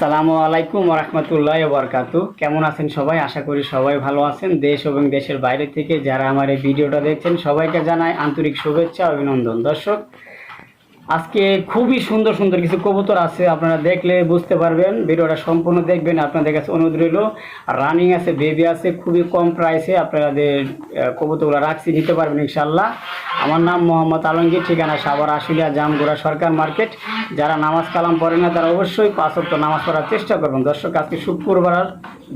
আসসালামু আলাইকুম ওয়া রাহমাতুল্লাহি ওয়া বারাকাতুহু। কেমন আছেন সবাই? আশা করি সবাই ভালো আছেন। দেশ এবং দেশের বাইরে থেকে যারা আমার এই ভিডিওটা দেখছেন সবাইকে জানাই আন্তরিক শুভেচ্ছা ও অভিনন্দন। দর্শক, আজকে খুবই সুন্দর সুন্দর কিছু কবুতর আছে, আপনারা দেখলে বুঝতে পারবেন। ভিডিওটা সম্পূর্ণ দেখবেন। আপনাদের কাছে অনুরোধ রইল, রানিং আছে, বেবি আছে, খুবই কম প্রাইসে আপনাদের কবুতরগুলো রাখছি, নিতে পারবেন ইনশাল্লাহ। আমার নাম মোহাম্মদ আলমগীর, ঠিকানা সাভার আশুলিয়া জামগোড়া সরকার মার্কেট। যারা নামাজ কালাম পড়েন না তারা অবশ্যই 5 ওয়াক্ত নামাজ পড়ার চেষ্টা করবেন। দর্শক, আজকে শুক্রবার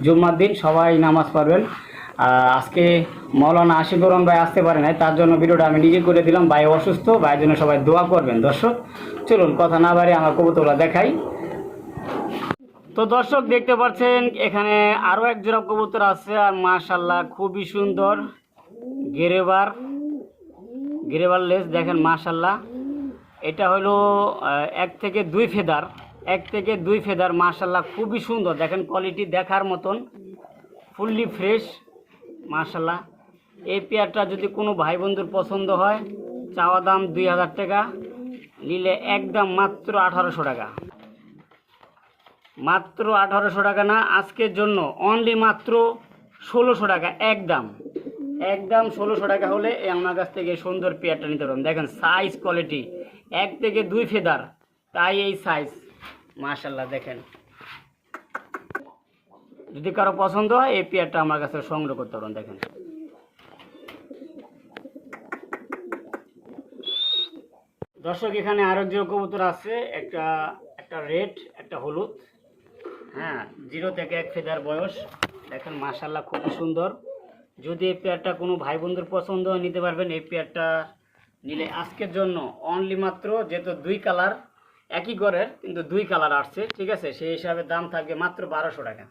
জুম্মার দিন, সবাই নামাজ পড়বেন। আজকে মৌলানা আশিকুর রহমান ভাই আসতে পারে নাই, তার জন্য ভিডিওটা আমি নিজে করে দিলাম। ভাই অসুস্থ, ভাইয়ের জন্য সবাই দোয়া করবেন। দর্শক চলুন কথা না বাড়িয়ে আমার কবুতরগুলো দেখাই। তো দর্শক দেখতে পাচ্ছেন এখানে আরও এক জোড়া কবুতর আছে, আর মাশাল্লাহ খুবই সুন্দর গেরেবার লেস দেখেন মাশাল্লাহ। এটা হলো 1 থেকে 2 ফেদার মাশাল্লাহ, খুবই সুন্দর দেখেন, কোয়ালিটি দেখার মতন, ফুললি ফ্রেশ মাশাল্লাহ। এই পেয়ারটা যদি কোনো ভাই বন্ধুর পছন্দ হয়, চাওয়া দাম 2000 টাকা, নিলে একদম মাত্র 1800 টাকা। মাত্র 1800 টাকা না, আজকের জন্য অনলি মাত্র 1600 টাকা। একদম 1600 টাকা হলে আমার কাছ থেকে সুন্দর পেয়ারটা নিতে পারবেন। দেখেন সাইজ কোয়ালিটি 1 থেকে 2 ফেদার, তাই এই সাইজ মাশাল্লাহ। দেখেন, যদি কারো পছন্দ হয় এই পেয়ারটা আমার কাছে সংগ্রহ করতে পারেন। দেখেন দর্শক, এখানে আরো যে কবুতর আছে, একটা রেড, একটা হলুদ, হ্যাঁ, 0 থেকে 1 ফেদার বয়স। দেখেন মাশাল্লাহ খুবই সুন্দর। যদি এই পেয়ারটা কোনো ভাই বন্ধুর পছন্দ হয় নিতে পারবেন। এই পেয়ারটা নিলে আজকের জন্য অনলি মাত্র, যেহেতু 2 কালার একই ঘরের কিন্তু 2 কালার আসছে, ঠিক আছে, সেই হিসাবে দাম থাকবে মাত্র 1200 টাকা।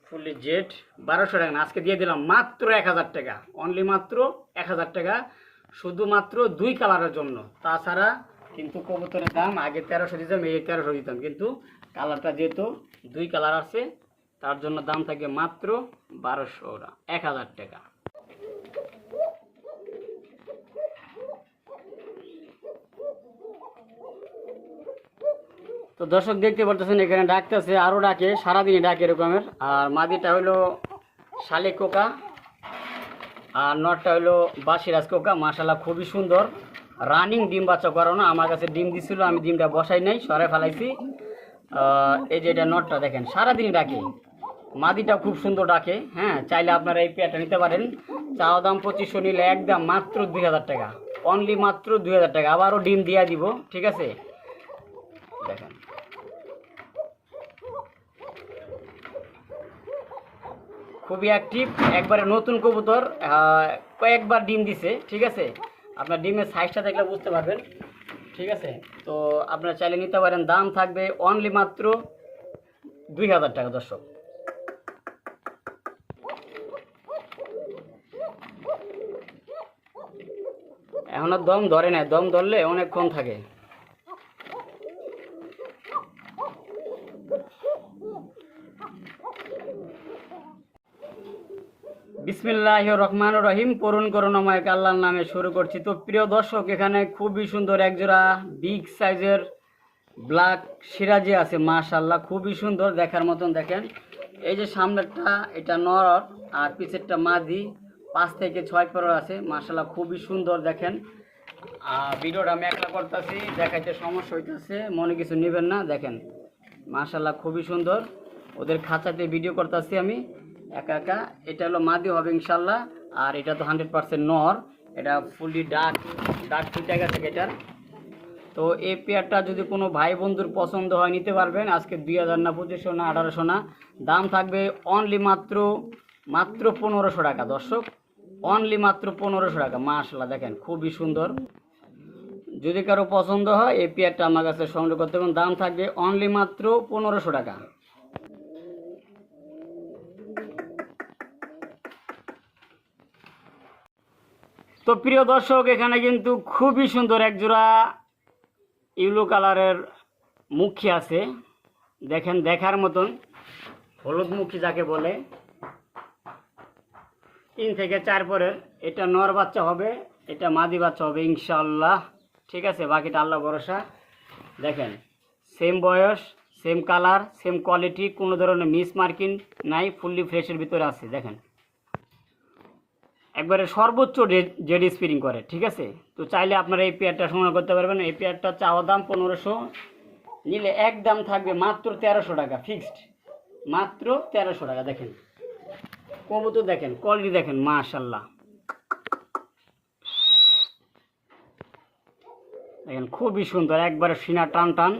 ফুললি জেড 1200 টাকা না, আজকে দিয়ে দিলাম মাত্র 1000 টাকা, অনলি মাত্র 1000 টাকা, শুধুমাত্র 2 কালারের জন্য। তাছাড়া কিন্তু কবুতরের দাম আগে 1300 দিতাম, এই 1300 দিতাম, কিন্তু কালারটা যেহেতু 2 কালার আছে তার জন্য দাম থাকে মাত্র 1000 টাকা। তো দর্শক দেখতে পারতেছেন এখানে ডাকতেছে, আরও ডাকে, সারাদিনই ডাকে এরকমের। আর মাদিটা হইলো শালিক কোকা, আর নটটা হইলো বাসিরাজ কোকা মাশাল্লাহ, খুবই সুন্দর। রানিং ডিম বাচ্চা করানো, আমার কাছে ডিম দিছিল, আমি ডিমটা বসাই নাই, সরাই ফেলাইছি। এই যে এটা নটটা দেখেন সারাদিনই ডাকে, মাদিটা খুব সুন্দর ডাকে। হ্যাঁ, চাইলে আপনারা এই পেয়ারটা নিতে পারেন। চাওয়া দাম 2500, নিলে একদম মাত্র 2000 টাকা, অনলি মাত্র 2000 টাকা। আবারও ডিম দিয়ে দিব, ঠিক আছে। দেখেন খুবই অ্যাক্টিভ, একবারে নতুন কবুতর, কয়েকবার ডিম দিছে, ঠিক আছে। আপনার ডিমের সাইজটা দেখলে বুঝতে পারবেন, ঠিক আছে। তো আপনারা চাইলে নিতে পারেন, দাম থাকবে অনলি মাত্র 2000 টাকা। দর্শক, এখনো দম ধরে না, দম ধরলে অনেকক্ষণ থাকে। বিসমিল্লাহির রহমানির রহিম, পূরণ করুণাময় আল্লাহর নামে শুরু করছি। তো প্রিয় দর্শক, এখানে খুবই সুন্দর একজোড়া বিগ সাইজের ব্ল্যাক সিরাজি আছে মাশাল্লাহ, খুবই সুন্দর দেখার মতন। দেখেন এই যে সামনেরটা এটা নর, আর পিছেরটা মাদি, 5 থেকে 6 পর আছে মাশাল্লাহ, খুবই সুন্দর। দেখেন ভিডিওটা আমি একলা করতেছি, দেখাইতে সমস্যা হইতেছে, মনে কিছু নেবেন না। দেখেন মাশাল্লাহ খুবই সুন্দর, ওদের খাঁচাতে ভিডিও করতেছি আমি একা। এটা হলো মাদি হবে ইনশাল্লাহ, আর এটা তো 100% নর, এটা ফুললি ডাক ফুটে গেছে এটার। তো এই পেয়ারটা যদি কোনো ভাই বন্ধুর পছন্দ হয় নিতে পারবেন। আজকে 2000 না, 2500 না, 1800 না, দাম থাকবে অনলি মাত্র 1500 টাকা। দর্শক, অনলি মাত্র 1500 টাকা মাশাল্লাহ। দেখেন খুবই সুন্দর, যদি কারো পছন্দ হয় এই পেয়ারটা আমার কাছে সংগ্রহ করতে পারেন। দাম থাকবে অনলি মাত্র 1500 টাকা। তো প্রিয় দর্শক, এখানে কিন্তু খুবই সুন্দর একজোড়া ইয়েলো কালারের মুখী আছে, দেখেন দেখার মতন, হলুদ মুখী যাকে বলে, 3 থেকে 4 পরের। এটা নর বাচ্চা হবে, এটা মাদি বাচ্চা হবে ইনশাআল্লাহ। ঠিক আছে, বাকিটা আল্লাহ ভরসা। দেখেন সেম বয়স, সেম কালার, সেম কোয়ালিটি, কোনো ধরনের মিস মার্কিং নাই, ফুললি ফ্রেশের ভিতরে আছে। দেখেন একবারে সর্বোচ্চ জেডি স্পিরিং করে, ঠিক আছে। তো চাইলে আপনারা এই পেয়ারটা সংগ্রহ করতে পারবেন। এই পেয়ারটা চাওয়া দাম 1500, নিলে একদম থাকবে মাত্র 1300 টাকা ফিক্সড, মাত্র 1300 টাকা। দেখেন কবুতর দেখেন, কোয়ালিটি দেখেন, মাশাল্লাহ দেখেন খুবই সুন্দর, একবারে সিনা টান টান,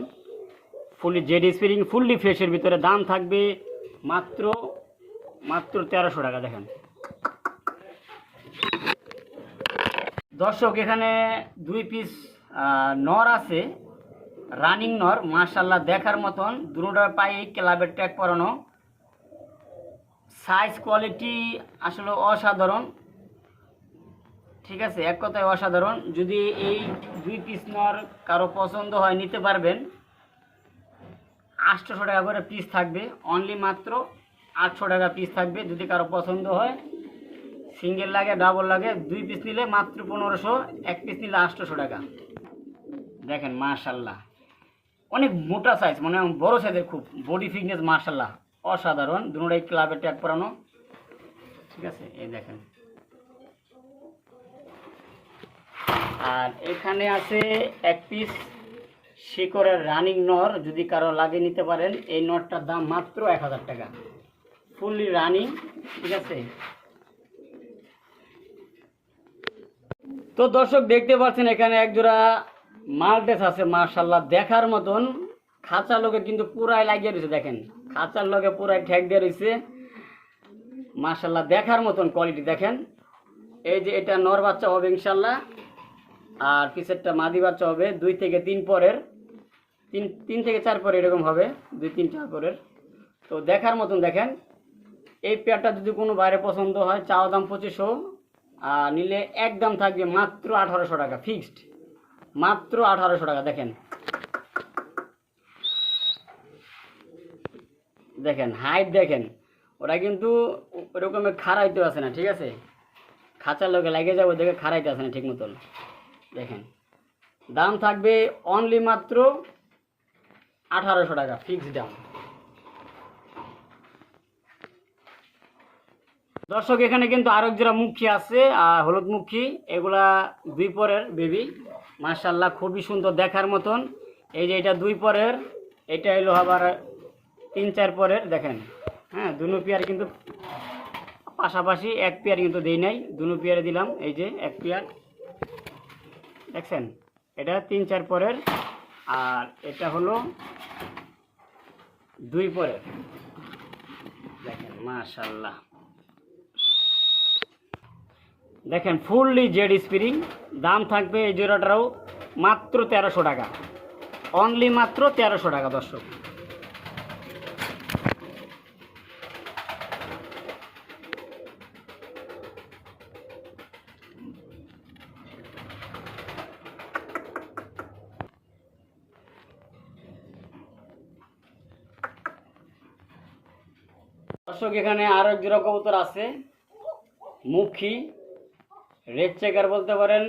ফুলি জেডি স্পিরিং, ফুললি ফ্রেশের ভিতরে। দাম থাকবে মাত্র 1300 টাকা। দেখেন দর্শক এখানে 2 পিস নর আছে, রানিং নর, মাশাল্লাহ দেখার মতন। দুটোটার পায়ে ক্লাবের ট্যাগ পরানো, সাইজ কোয়ালিটি আসলে অসাধারণ, ঠিক আছে, এক কথায় অসাধারণ। যদি এই 2 পিস নর কারো পছন্দ হয় নিতে পারবেন। 800 টাকা করে পিস থাকবে, অনলি মাত্র 800 টাকা পিস থাকবে। যদি কারো পছন্দ হয়, সিঙ্গেল লাগে ডাবল লাগে, 2 পিস নিলে মাত্র 1500, 1 পিস নিলে 800 টাকা। দেখেন মাশাল্লাহ অনেক মোটা সাইজ, মানে বড় সাইজের, খুব বডি ফিটনেস মাশাল্লাহ অসাধারণ। দুটোটাই ক্লাবের ট্যাগ পরানো, ঠিক আছে। এই দেখেন, আর এখানে আছে 1 পিস শিকড়ের রানিং নর, যদি কারো লাগে নিতে পারেন। এই নরটার দাম মাত্র 1000 টাকা, ফুললি রানিং, ঠিক আছে। তো দর্শক দেখতে পাচ্ছেন এখানে একজোড়া মাল্টেস আছে, মাশাল্লাহ দেখার মতন। খাঁচার লগে কিন্তু পুরাই লাগিয়ে রয়েছে, দেখেন খাঁচার লগে পুরাই ঠেক দিয়ে রয়েছে, মাশাল্লাহ দেখার মতন কোয়ালিটি। দেখেন এই যে এটা নর বাচ্চা হবে ইনশাল্লাহ, আর পিছেরটা মাদি বাচ্চা হবে 2 থেকে 3 পরের, 3 থেকে 4 পরে এরকম হবে, 2-3-4 পরের। তো দেখার মতন। দেখেন এই পেয়ারটা যদি কোনো বাইরে পছন্দ হয়, চাওয়া দাম 2500, আর নিলে একদম থাকবে মাত্র 1800 টাকা ফিক্সড, মাত্র 1800 টাকা। দেখেন দেখেন হাইট দেখেন, ওরা কিন্তু ওরকমের খাড়াইতে আছে না, ঠিক আছে, খাঁচার লোকে লাগে যাবো দেখে খাড়াইতে আছে না ঠিক মতন। দেখেন দাম থাকবে অনলি মাত্র 1800 টাকা ফিক্সড দাম। দর্শক এখানে কিন্তু আরেক জোড়া মুখী আছে, হলুদ মুখী, এগুলা 2 পরের বেবি, মাশাল্লাহ খুবই সুন্দর দেখার মতন। এই যে এটা 2 পরের, এটা হলো আবার 3-4 পরের। দেখেন হ্যাঁ, দুনো পেয়ার কিন্তু পাশাপাশি, 1 পেয়ার কিন্তু দেই নাই, দুনো পেয়ারে দিলাম। এই যে 1 পেয়ার দেখছেন, এটা 3-4 পরের, আর এটা হলো 2 পরের। দেখেন মাশাল্লাহ দেখেন ফুললি জেড স্প্রিং। দাম থাকবে এই জোড়াটারও মাত্র 1300 টাকা, অনলি মাত্র 1300 টাকা। দর্শক দর্শক এখানে আরো এক জোড়া কবুতর আছে, মুখী, রেড চেকার বলতে পারেন,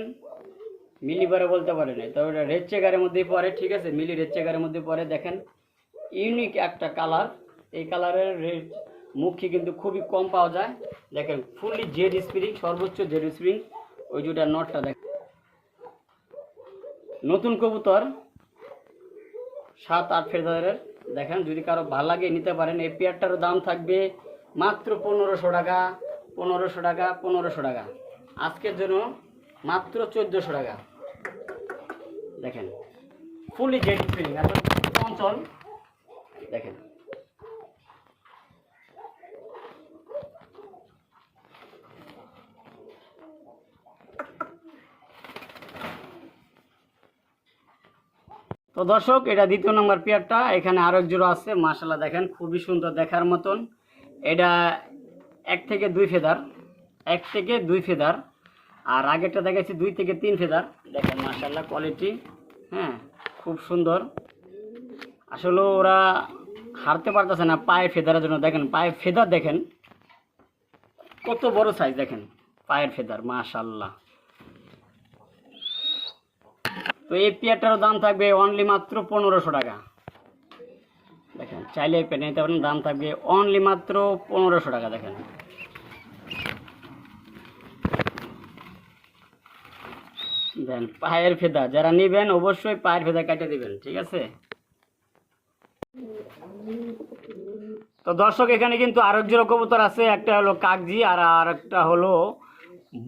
মিলিবারে বলতে পারেন, তবে এটা রেড চেকারের মধ্যেই পড়ে, ঠিক আছে, মিলি রেড চেকারের মধ্যে পড়ে। দেখেন ইউনিক একটা কালার, এই কালারের রেড মুখী কিন্তু খুবই কম পাওয়া যায়। দেখেন ফুললি জেড স্প্রিং, সর্বোচ্চ জেড স্প্রিং। ওই দুটার নটটা দেখেন, নতুন কবুতর 7-8 ফেদারের। দেখেন যদি কারো ভালো লাগে নিতে পারেন। এই পেয়ারটারও দাম থাকবে মাত্র 1500 টাকা, 1500 টাকা, 1500 টাকা। আজকের জন্য মাত্র 1400 টাকা। দেখেন ফুললি জেড স্প্রিং, আসলে চঞ্চল। দেখেন তো দর্শক এটা 2য় নম্বর পেয়ারটা। এখানে আরো এক জোড়া আছে, মাশাআল্লাহ দেখেন খুবই সুন্দর দেখার মতন। এটা 1 থেকে 2 ফেদার, 1 থেকে 2 ফেদার, আর আগেরটা দেখাচ্ছি 2 থেকে 3 ফেদার। দেখেন মাশাআল্লাহ কোয়ালিটি, হ্যাঁ খুব সুন্দর। আসলে ওরা হারতে পারতেছে না পায়ে ফেদারের জন্য। দেখেন পায়ে ফেদার দেখেন কত বড় সাইজ, দেখেন পায়ের ফেদার মাশাআল্লাহ। তো এই পেয়ারটারও দাম থাকবে অনলি মাত্র 1500 টাকা। দেখেন চাইলে এই পেয়ার নিতে পারেন, দাম থাকবে অনলি মাত্র 1500 টাকা। দেখেন দেন পায়ের ফেদা, যারা নেবেন অবশ্যই পায়ের ফেদা কেটে দিবেন, ঠিক আছে। তো দর্শক এখানে কিন্তু আরেক জোড়া কবুতর আছে, একটা হলো কাগজি আর আরেকটা হলো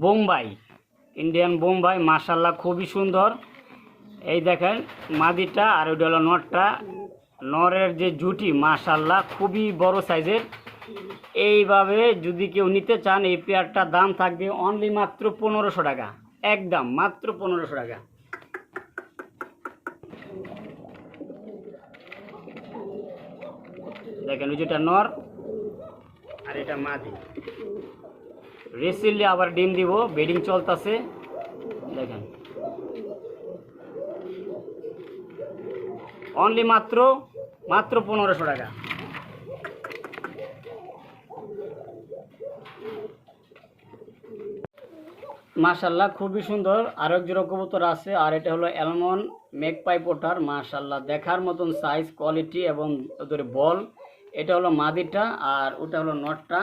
বোম্বাই, ইন্ডিয়ান বোম্বাই। মাশাআল্লাহ খুবই সুন্দর। এই দেখেন মাদিটা আর ওইটা হলো নরটা, নরের যে জুটি মাশাআল্লাহ খুবই বড় সাইজের। এইভাবে যদি কেউ নিতে চান এই পেয়ারটার দাম থাকবে অনলি মাত্র 1500 টাকা, একদম মাত্র 1500 টাকা। দেখেন ওই যেটা নর আর এটা মাদি, রিসেন্টলি আবার ডিম দিব, বেডিং চলতেছে। দেখেন অনলি মাত্র 1500 টাকা। মাশাআল্লাহ খুবই সুন্দর। আরেক জোড়া কবুতর আছে, আর এটা হলো অ্যালমন মেকপাই পোটার। মাশাআল্লাহ দেখার মতন সাইজ, কোয়ালিটি এবং ওদের বল। এটা হলো মাদিটা আর ওটা হলো নটটা,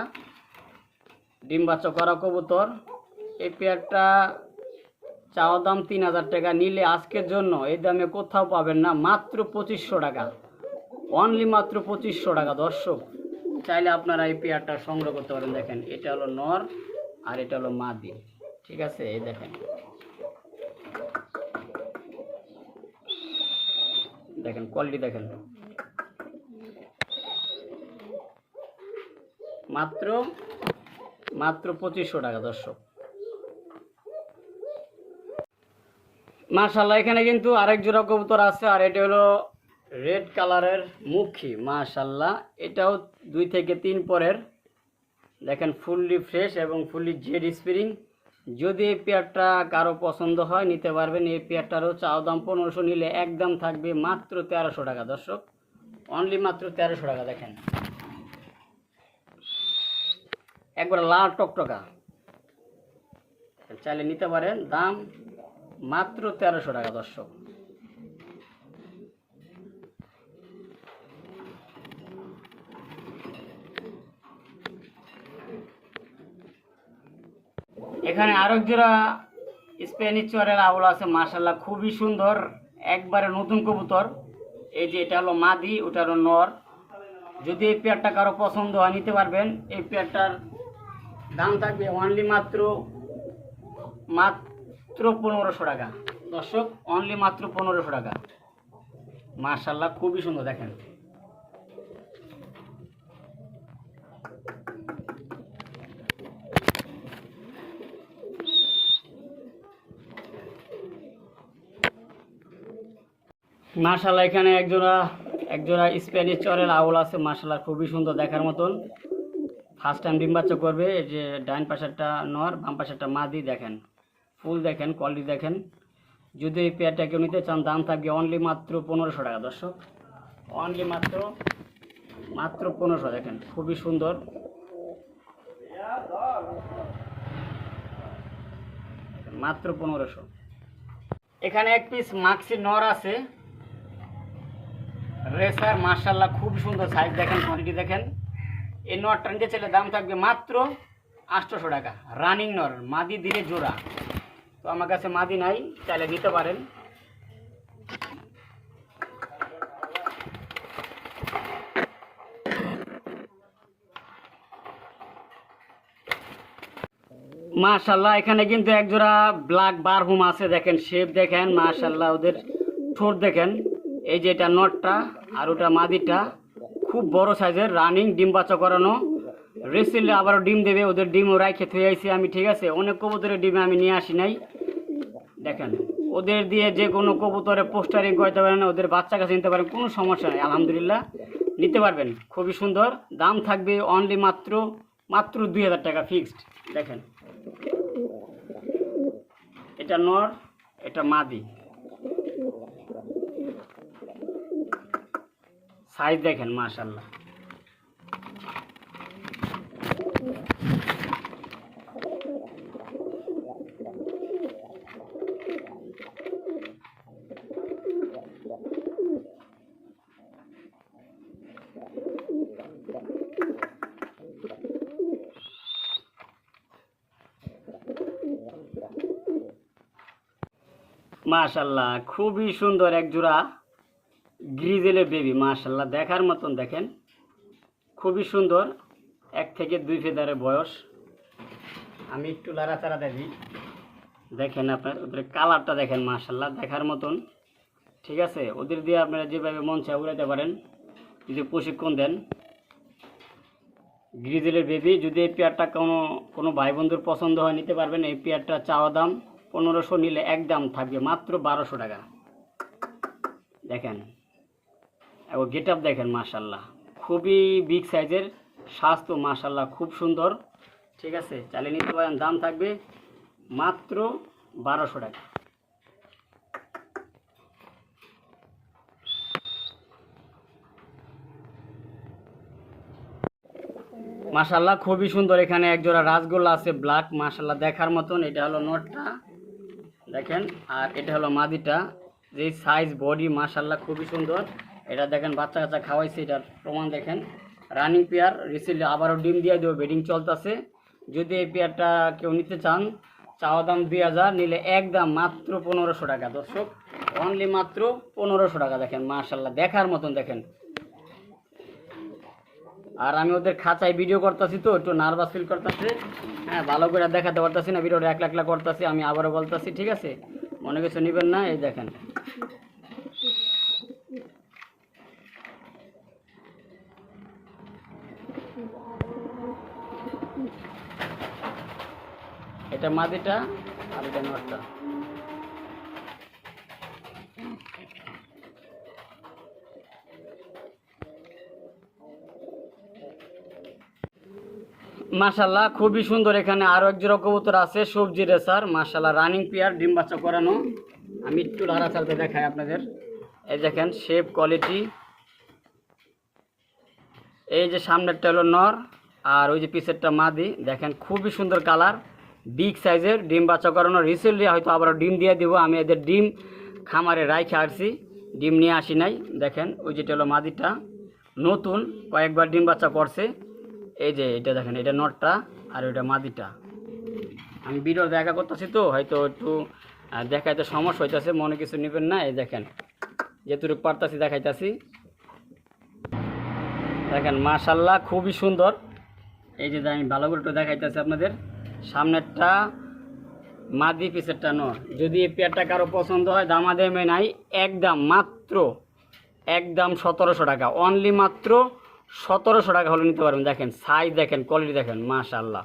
ডিম বাচ্চা করা কবুতর। এই পেয়ারটা চাওয়া দাম 3000 টাকা, নিলে আজকের জন্য এই দামে কোথাও পাবেন না, মাত্র 2500 টাকা, অনলি মাত্র 2500 টাকা। দর্শক চাইলে আপনারা এই পেয়ারটা সংগ্রহ করতে পারেন। দেখেন এটা হলো নর আর এটা হলো মাদি, ঠিক আছে। এই দেখেন দেখেন কোয়ালিটি দেখেন, মাত্র 2500 টাকা। দর্শক মাশাআল্লাহ এখানে কিন্তু আরেক জোড়া কবুতর আছে, আর এটা হলো রেড কালারের মুখী। মাশাআল্লাহ এটাও 2 থেকে 3 পরের। দেখেন ফুললি ফ্রেশ এবং ফুললি জেড স্প্রিং। যদি এই পেয়ারটা কারো পছন্দ হয় নিতে পারবেন। এই পেয়ারটারও চাও দাম 1500, নিলে একদম থাকবে মাত্র 1300 টাকা। দর্শক অনলি মাত্র 1300 টাকা। দেখেন একবার লাল টকটকা, চাইলে নিতে পারেন, দাম মাত্র 1300 টাকা। দর্শক এখানে আরেক জোড়া স্প্যানিশ চরের আউল আছে। মাশাআল্লাহ খুবই সুন্দর, একবারে নতুন কবুতর। এই যে এটা হলো মাদি, ওটা হলো নর। যদি এই পেয়ারটা কারো পছন্দ হয় নিতে পারবেন। এই পেয়ারটার দাম থাকবে অনলি মাত্র 1500 টাকা। দর্শক অনলি মাত্র 1500 টাকা। মাশাআল্লাহ খুবই সুন্দর। দেখেন মাশাআল্লাহ এখানে একজোড়া স্প্যানিশ চরের আউল আছে। মাশাআল্লাহ খুবই সুন্দর দেখার মতন। ফার্স্ট টাইম ডিম বাচ্চা করবে। এই যে ডাইন পাশেরটা নর, বাম পাশেরটা মাদি। দেখেন ফুল, দেখেন কোয়ালিটি দেখেন। যদি এই পেয়ারটা কেউ নিতে চান দাম থাকবে অনলি মাত্র 1500 টাকা। দর্শক অনলি মাত্র 1500। দেখেন খুবই সুন্দর। মাত্র 1500। এখানে এক পিস মাক্সি নর আছে রেসার। মাশাআল্লাহ খুব সুন্দর সাইজ, দেখেন কোয়ালিটি দেখেন। এই নরটা নিতে চাইলে দাম থাকবে মাত্র 800 টাকা। রানিং নর, মাদি দিলে জোড়া। তো আমার কাছে মাদি নাই, চাইলে নিতে পারেন। মাশাআল্লাহ এখানে কিন্তু একজোড়া ব্ল্যাক বারহুম আছে। দেখেন শেপ দেখেন, মাশাআল্লাহ ওদের ঠোঁট দেখেন। এই যে এটা নটটা আর ওটা মাদিটা, খুব বড় সাইজের, রানিং, ডিম বাচ্চা করানো। রিসেন্টলি আবারও ডিম দেবে। ওদের ডিমও রাইখে থুয়ে আইছি আমি, ঠিক আছে। অনেক কবুতরের ডিমে আমি নিয়ে আসি নাই। দেখেন ওদের দিয়ে যে কোনো কবুতরে পোস্টারিং করতে পারেন, ওদের বাচ্চা কাছে নিতে পারেন, কোনো সমস্যা নেই। আলহামদুলিল্লাহ নিতে পারবেন, খুবই সুন্দর। দাম থাকবে অনলি মাত্র 2000 টাকা ফিক্সড। দেখেন এটা নর, এটা মাদি। সাইজ দেখেন মাশাআল্লাহ। মাশাল্লাহ খুবই সুন্দর এক জোড়া গ্রিজেলের বেবি, মাশাল্লাহ দেখার মতন। দেখেন খুবই সুন্দর, 1 থেকে 2 ফেদারের বয়স। আমি একটু লাড়াচাড়া দেখি, দেখেন আপনার ওদের কালারটা দেখেন, মাশাল্লাহ দেখার মতন। ঠিক আছে, ওদের দিয়ে আপনারা যেভাবে মন চায় উড়াতে পারেন যদি প্রশিক্ষণ দেন। গ্রিজেলের বেবি, যদি এই পেয়ারটা কোনো ভাই বন্ধুর পছন্দ হয় নিতে পারবেন। এই পেয়ারটা চাওয়া দাম 1500, নিলে একদম থাকবে মাত্র 1200 টাকা। দেখেন ও গেট আপ দেখেন, মাশাল্লাহ খুবই বিগ সাইজের, স্বাস্থ্য মাশাল্লাহ খুব সুন্দর। ঠিক আছে, চালিয়ে নিতে পারেন, দাম থাকবে মাত্র 1200 টাকা। মাশাল্লাহ খুবই সুন্দর, এখানে এক জোড়া রাজগোল্লা আছে ব্ল্যাক, মাশাল্লাহ দেখার মতন। এটা হলো নটটা দেখেন, আর এটা হলো মাদিটা। যে সাইজ বডি মাশাল্লাহ খুবই সুন্দর। এটা দেখেন বাচ্চা কাচ্চা খাওয়াইছে, এটার প্রমাণ দেখেন। রানিং পেয়ার, রিসেন্টলি আবারও ডিম দিয়ে দেবো, বেডিং চলতেছে। যদি এই পেয়ারটা কেউ নিতে চান, চাওয়া দাম 2000, নিলে একদম মাত্র 1500 টাকা। দর্শক অনলি মাত্র 1500 টাকা। দেখেন মাশাল্লাহ দেখার মতন দেখেন। আর আমি ওদের খাঁচায় ভিডিও করতেছি তো একটু নার্ভাস ফিল করতেছে, হ্যাঁ ভালো করে দেখাতে পারতেছি না, ভিডিওটা একলা করতেছি। আমি আবারও বলতেছি, ঠিক আছে, মনে কিছু নেবেন না। এই দেখেন এটা মাদিটা আর এটা নটটা। মাশাল্লাহ খুবই সুন্দর। এখানে আরো এক জোড়া কবুতর আছে, সবজি রেসার, মাশাল্লাহ রানিং পেয়ার, ডিম বাচ্চা করানো। আমি একটু লাড়া চালতে দেখাই আপনাদের। এই দেখেন শেপ কোয়ালিটি। এই যে সামনেরটা হলো নর, আর ওই যে পিছেরটা মাদি। দেখেন খুবই সুন্দর কালার, বিগ সাইজের, ডিম বাচ্চা করানো। রিসেন্টলি হয়তো আবার ডিম দিয়ে দিব। আমি এদের ডিম খামারে রাইখে আসছি, ডিম নিয়ে আসি নাই। দেখেন ওই যেটা হলো মাদিটা, নতুন কয়েকবার ডিম বাচ্চা করছে। এই যে এটা দেখেন, এটা নটটা আর ওইটা মাদিটা। আমি ভিডিও দেখা করতেছি তো হয়তো একটু দেখাইতে সমস্যা হইতেছে, মনে কিছু নেবেন না। এই দেখেন যেটুকু পারতাছি দেখাইতেছি। দেখেন মাশাল্লাহ খুবই সুন্দর। এই যে আমি ভালো করে একটু দেখাইতেছি আপনাদের। সামনেরটা মাদি, পিছেরটা নর। যদি এই পেয়ারটা কারো পছন্দ হয়, দামাদামি নাই, একদম মাত্র একদম 1700 টাকা। অনলি মাত্র 1700 টাকা হলে নিতে পারবেন। দেখেন সাইজ দেখেন, কোয়ালিটি দেখেন, মাশাল্লাহ।